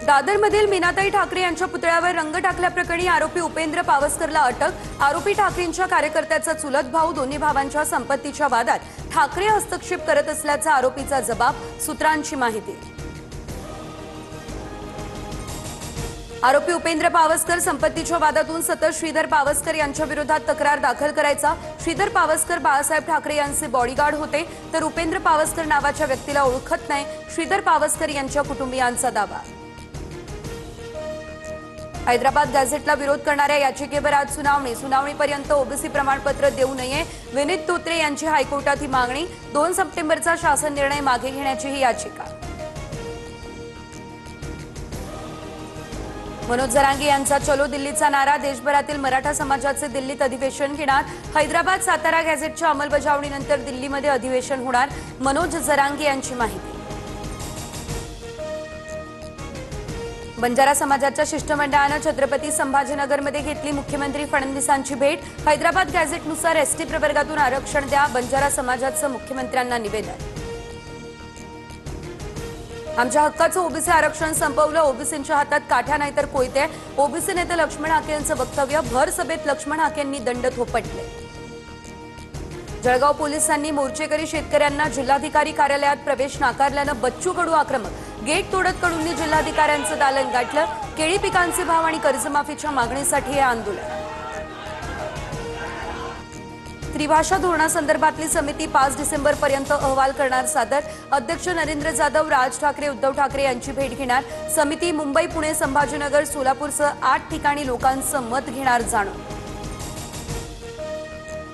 दादरमधील मीनाताई ठाकरे यांच्या पुतळ्यावर रंग टाकल्याप्रकरणी आरोपी उपेंद्र पावसकरला अटक। आरोपी ठाकरेंच्या कार्यकर्त्याचा चुलत भाऊ दोन्ही भावांच्या संपत्तीच्या वादात ठाकरे हस्तक्षेप करत असल्याचा आरोपीचा जबाब, सूत्रांची माहिती। आरोपी उपेंद्र पावसकर संपत्तीच्या वादातून सतत श्रीधर पावसकर यांच्या विरोधात तक्रार दाखल करायचा। श्रीधर पावसकर बाळासाहेब ठाकरे यांचे बॉडीगार्ड होते, तर उपेंद्र पावसकर नावाच्या व्यक्तीला ओळखत नाही, श्रीधर पावसकर यांच्या कुटुंबियांचा दावा। हैदराबाद गॅझेटला विरोध करणाऱ्या याचिकेवर आज सुनावणीपर्यंत ओबीसी प्रमाणपत्र देऊ नये, विनीत तोत्रे यांची हायकोर्टात ही मागणी। 2 सप्टेंबरचा शासन निर्णय मागे घेण्याची ही याचिका। मनोज जरांगे यांचा चलो दिल्लीचा नारा, देशभरातील मराठा समाजाचे दिल्लीत अधिवेशन घेणार। हैदराबाद सातारा गॅझेटच्या अंमलबजावणीनंतर दिल्लीमध्ये अधिवेशन होणार, मनोज जरांगे यांची माहिती। बंजारा समाजाच्या शिष्टमंडळानं छत्रपती संभाजीनगरमध्ये घेतली मुख्यमंत्री फडणवीसांची भेट। हैदराबाद गॅझेटनुसार एसटी प्रवर्गातून आरक्षण द्या, बंजारा समाजाचं मुख्यमंत्र्यांना निवेदन। आमच्या हक्काचं ओबीसी आरक्षण संपवलं, ओबीसींच्या हातात काठ्या नाही तर कोयते। ओबीसी नेते लक्ष्मण हाके यांचं वक्तव्य, भर सभेत लक्ष्मण हाकेंनी दंड थोपटले। जळगाव पोलिसांनी मोर्चेकरी शेतकऱ्यांना जिल्हाधिकारी कार्यालयात प्रवेश नाकारल्यानं बच्चू कडू आक्रमक। गेट तोडत कडूंनी जिल्हाधिकाऱ्यांचं दालन गाठलं। केळी पिकांचे भाव आणि कर्जमाफीच्या मागणीसाठी हे आंदोलन। त्रिभाषा धोरणासंदर्भातली समिती 5 डिसेंबरपर्यंत अहवाल करणार सादर। अध्यक्ष नरेंद्र जाधव, राज ठाकरे, उद्धव ठाकरे यांची भेट घेणार। समिती मुंबई, पुणे, संभाजीनगर, सोलापूरसह 8 ठिकाणी लोकांचं मत घेणार जाणून।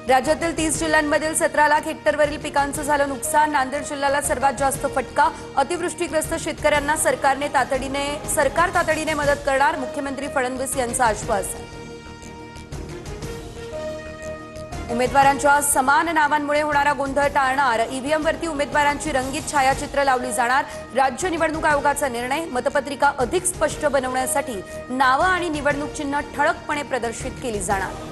राज्यातील 30 जिल्ह्यांमधील 17 लाख हेक्टरवरील पिकांचं झालं नुकसान। नांदेड जिल्ह्याला सर्वात जास्त फटका। अतिवृष्टीग्रस्त शेतकऱ्यांना सरकार तातडीने मदत करणार, मुख्यमंत्री फडणवीस यांचं आश्वासन। उमेदवारांच्या समान नावांमुळे होणारा गोंधळ टाळणार, ईव्हीएमवरती उमेदवारांची रंगीत छायाचित्र लावली जाणार। राज्य निवडणूक आयोगाचा निर्णय, मतपत्रिका अधिक स्पष्ट बनवण्यासाठी नावं आणि निवडणूक चिन्ह ठळकपणे प्रदर्शित केली जाणार।